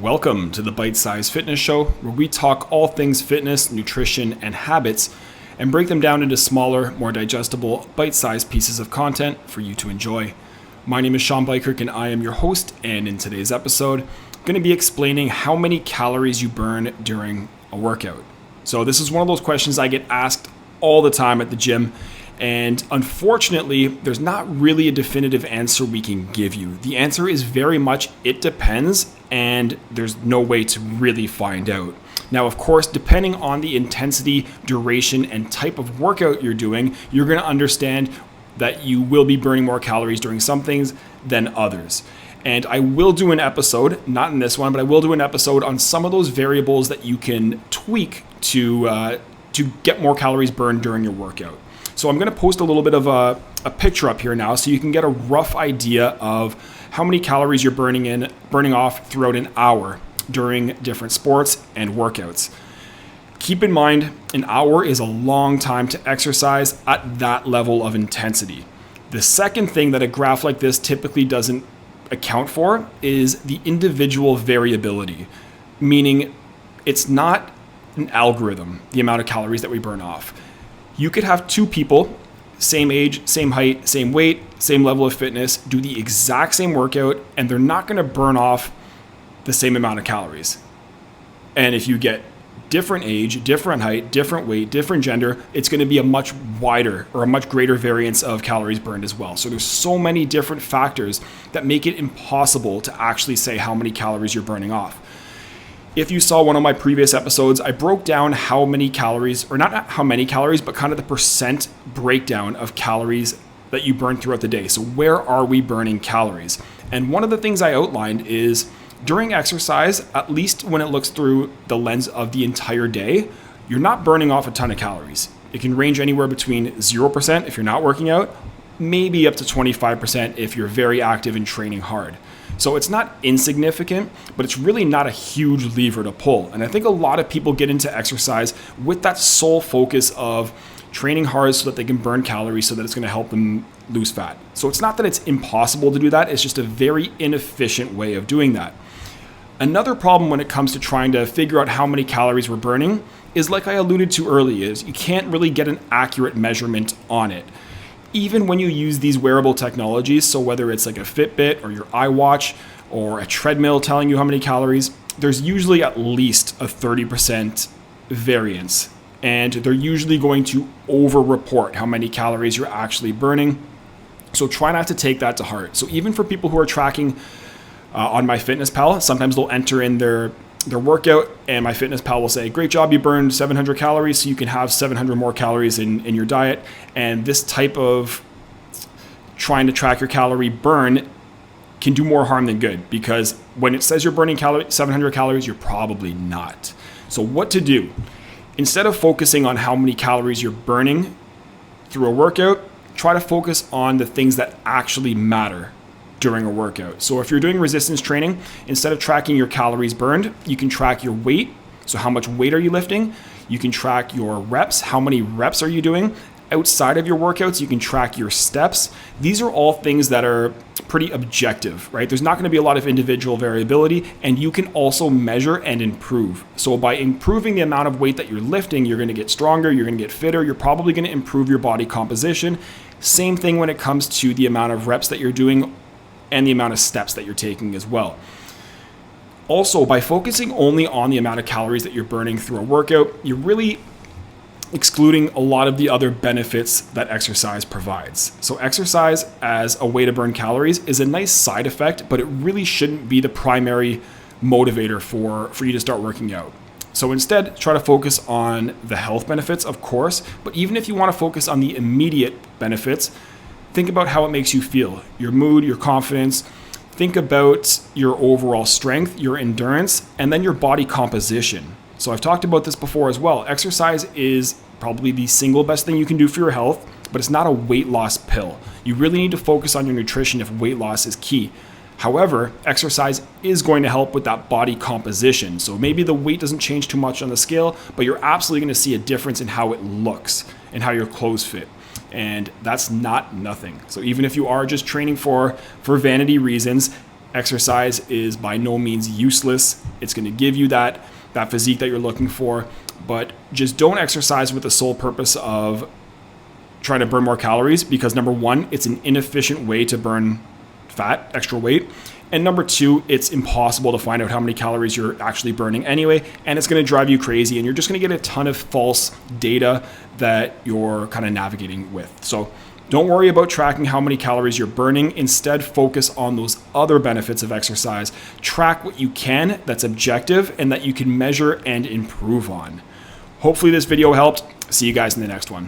Welcome to the Bite Size Fitness Show, where we talk all things fitness, nutrition, and habits, and break them down into smaller, more digestible, bite-sized pieces of content for you to enjoy. My name is Sean Bykirk, and I am your host, and in today's episode, I'm going to be explaining how many calories you burn during a workout. So this is one of those questions I get asked all the time at the gym, and unfortunately, there's not really a definitive answer we can give you. The answer is very much, it depends, and there's no way to really find out. Now, of course, depending on the intensity, duration, and type of workout you're doing, you're going to understand that you will be burning more calories during some things than others. And I will do an episode, not in this one, but I will do an episode on some of those variables that you can tweak to get more calories burned during your workout. So I'm going to post a little bit of a picture up here now so you can get a rough idea of how many calories you're burning off throughout an hour during different sports and workouts. Keep in mind, an hour is a long time to exercise at that level of intensity. The second thing that a graph like this typically doesn't account for is the individual variability, meaning it's not an algorithm, the amount of calories that we burn off. You could have two people, same age, same height, same weight, same level of fitness, do the exact same workout, and they're not going to burn off the same amount of calories. And if you get different age, different height, different weight, different gender, it's going to be a much wider or a much greater variance of calories burned as well. So there's so many different factors that make it impossible to actually say how many calories you're burning off. If you saw one of my previous episodes, I broke down how many calories, or not how many calories, but kind of the percent breakdown of calories that you burn throughout the day. So where are we burning calories? And one of the things I outlined is during exercise, at least when it looks through the lens of the entire day, you're not burning off a ton of calories. It can range anywhere between 0% if you're not working out, maybe up to 25% if you're very active and training hard. So it's not insignificant, but it's really not a huge lever to pull. And I think a lot of people get into exercise with that sole focus of training hard so that they can burn calories so that it's going to help them lose fat. So it's not that it's impossible to do that, it's just a very inefficient way of doing that. Another problem when it comes to trying to figure out how many calories we're burning is, like I alluded to earlier, is you can't really get an accurate measurement on it. Even when you use these wearable technologies, so whether it's like a Fitbit or your iWatch or a treadmill telling you how many calories, there's usually at least a 30% variance. And they're usually going to over-report how many calories you're actually burning. So try not to take that to heart. So even for people who are tracking on MyFitnessPal, sometimes they'll enter in their workout, and MyFitnessPal will say, great job, you burned 700 calories, so you can have 700 more calories in your diet. And this type of trying to track your calorie burn can do more harm than good, because when it says you're burning 700 calories, you're probably not. So what to do? Instead of focusing on how many calories you're burning through a workout, try to focus on the things that actually matter during a workout. So if you're doing resistance training, instead of tracking your calories burned, you can track your weight. So how much weight are you lifting? You can track your reps. How many reps are you doing? Outside of your workouts, you can track your steps. These are all things that are pretty objective, right? There's not going to be a lot of individual variability, and you can also measure and improve. So by improving the amount of weight that you're lifting, you're going to get stronger, you're going to get fitter, you're probably going to improve your body composition. Same thing when it comes to the amount of reps that you're doing and the amount of steps that you're taking as well. Also, by focusing only on the amount of calories that you're burning through a workout, you're really excluding a lot of the other benefits that exercise provides. So exercise as a way to burn calories is a nice side effect, but it really shouldn't be the primary motivator for you to start working out. So instead, try to focus on the health benefits, of course, but even if you want to focus on the immediate benefits, think about how it makes you feel, your mood, your confidence. Think about your overall strength, your endurance, and then your body composition. So I've talked about this before as well. Exercise is probably the single best thing you can do for your health, but it's not a weight loss pill. You really need to focus on your nutrition if weight loss is key. However, exercise is going to help with that body composition. So maybe the weight doesn't change too much on the scale, but you're absolutely going to see a difference in how it looks and how your clothes fit. And that's not nothing. So even if you are just training for vanity reasons, exercise is by no means useless It's going to give you that physique that you're looking for, but just don't exercise with the sole purpose of trying to burn more calories, because number one, it's an inefficient way to burn fat, extra weight. And number two, it's impossible to find out how many calories you're actually burning anyway, and it's going to drive you crazy, and you're just going to get a ton of false data that you're kind of navigating with. So don't worry about tracking how many calories you're burning. Instead, focus on those other benefits of exercise. Track what you can that's objective and that you can measure and improve on. Hopefully this video helped. See you guys in the next one.